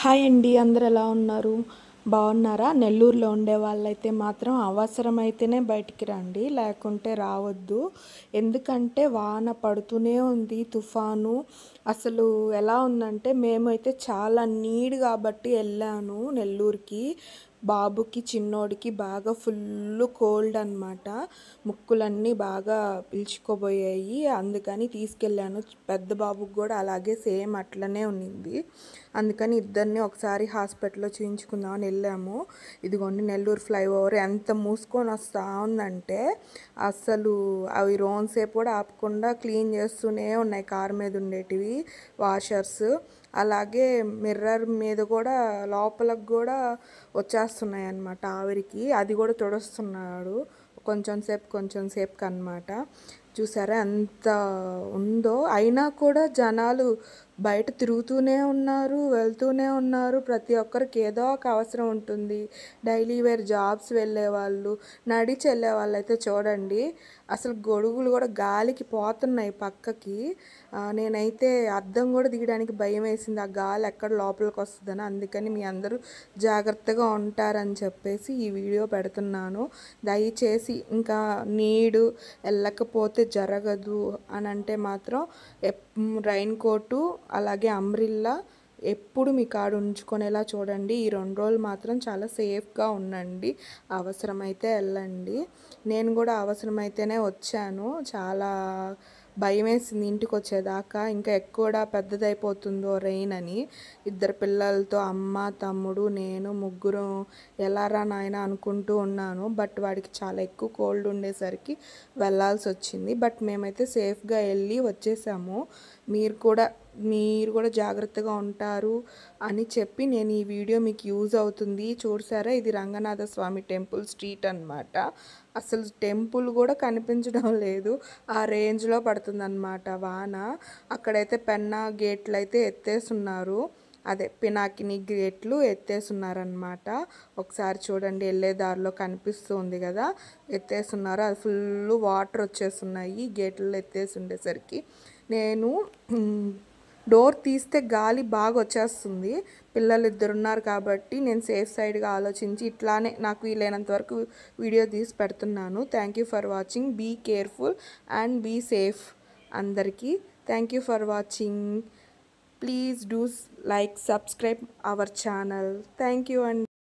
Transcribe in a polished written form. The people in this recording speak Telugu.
హాయ్ అండి, అందరు ఎలా ఉన్నారు? బాగున్నారా? నెల్లూరులో ఉండే వాళ్ళైతే మాత్రం అవసరమైతేనే బయటికి రండి, లేకుంటే రావద్దు. ఎందుకంటే వాన పడుతూనే ఉంది, తుఫాను. అసలు ఎలా ఉందంటే మేమైతే చాలా నీడ్ కాబట్టి వెళ్ళాను నెల్లూరుకి. బాబుకి చిన్నోడికి బాగా ఫుల్ కోల్డ్ అనమాట. ముక్కులన్నీ బాగా పిలుచుకోబోయాయి, అందుకని తీసుకెళ్ళాను. పెద్ద బాబుకి కూడా అలాగే సేమ్ అట్లనే ఉన్నింది. అందుకని ఇద్దరిని ఒకసారి హాస్పిటల్లో చూయించుకుందామని వెళ్ళాము. ఇదిగోండి నెల్లూరు ఫ్లైఓవర్ ఎంత మూసుకొని వస్తూ ఉందంటే అసలు అవి రోన్సేపు కూడా ఆపకుండా క్లీన్ చేస్తూనే ఉన్నాయి. కారు మీద ఉండేటివి వాషర్స్, అలాగే మిర్రర్ మీద కూడా లోపలకు కూడా వచ్చేస్తున్నాయి అన్నమాట ఆవిరికి. అది కూడా తుడుస్తున్నాడు కొంచెం సేపుకి అన్నమాట. చూసారా ఎంత ఉందో. అయినా కూడా జనాలు బయట తిరుగుతూనే ఉన్నారు, వెళ్తూనే ఉన్నారు. ప్రతి ఒక్కరికి ఏదో ఒక అవసరం ఉంటుంది. డైలీ వేర్ జాబ్స్ వెళ్ళే వాళ్ళు, నడిచి వెళ్ళే వాళ్ళు అయితే చూడండి అసలు గొడుగులు కూడా గాలికి పోతున్నాయి పక్కకి. నేనైతే అద్దం కూడా తీయడానికి భయం వేసింది, ఆ గాలి ఎక్కడ లోపలికి వస్తుందని. అందుకని మీ అందరూ జాగ్రత్తగా ఉంటారని చెప్పేసి ఈ వీడియో పెడుతున్నాను. దయచేసి ఇంకా నీడు వెళ్ళకపోతే జరగదు అని అంటే మాత్రం రైన్ కోటు అలాగే అంబ్రిల్లా ఎప్పుడు మీ కాడ ఉంచుకునేలా చూడండి. ఈ 2 రోజులు మాత్రం చాలా సేఫ్గా ఉండండి. అవసరమైతే వెళ్ళండి. నేను కూడా అవసరమైతేనే వచ్చాను. చాలా భయం వేసింది ఇంటికి వచ్చేదాకా, ఇంకా ఎక్కువ పెద్దదైపోతుందో రెయిన్ అని. ఇద్దరు పిల్లలతో అమ్మ, తమ్ముడు, నేను ముగ్గురు ఎలా రా నాయన అనుకుంటూ ఉన్నాను. బట్ వాడికి చాలా ఎక్కువ కోల్డ్ ఉండేసరికి వెళ్ళాల్సి వచ్చింది. బట్ మేమైతే సేఫ్గా వెళ్ళి వచ్చేసాము. మీరు కూడా జాగ్రత్తగా ఉంటారు అని చెప్పి నేను ఈ వీడియో మీకు యూజ్ అవుతుంది. చూసారా, ఇది రంగనాథ స్వామి టెంపుల్ స్ట్రీట్ అన్నమాట. అసలు టెంపుల్ కూడా కనిపించడం లేదు, ఆ రేంజ్లో పడుతుందన్నమాట వాన. అక్కడైతే పెన్నా గేట్లు అయితే ఎత్తేస్తున్నారు, అదే పినాకిని గేట్లు ఎత్తేస్తున్నారనమాట. ఒకసారి చూడండి, వెళ్ళే దారిలో కనిపిస్తుంది కదా, ఎత్తేస్తున్నారు. అది ఫుల్ వాటర్ వచ్చేస్తున్నాయి గేట్లలో ఎత్తేసి ఉండేసరికి. నేను డోర్ తీస్తే గాలి బాగా వచ్చేస్తుంది. పిల్లలు ఇద్దరు ఉన్నారు కాబట్టి నేను సేఫ్ సైడ్గా ఆలోచించి ఇట్లానే నాకు వీలైనంత వరకు వీడియో తీసి పెడుతున్నాను. Thank you for watching. Be careful and be safe అందరికీ. Thank you for watching. Please do like, subscribe our channel. Thank you అండి.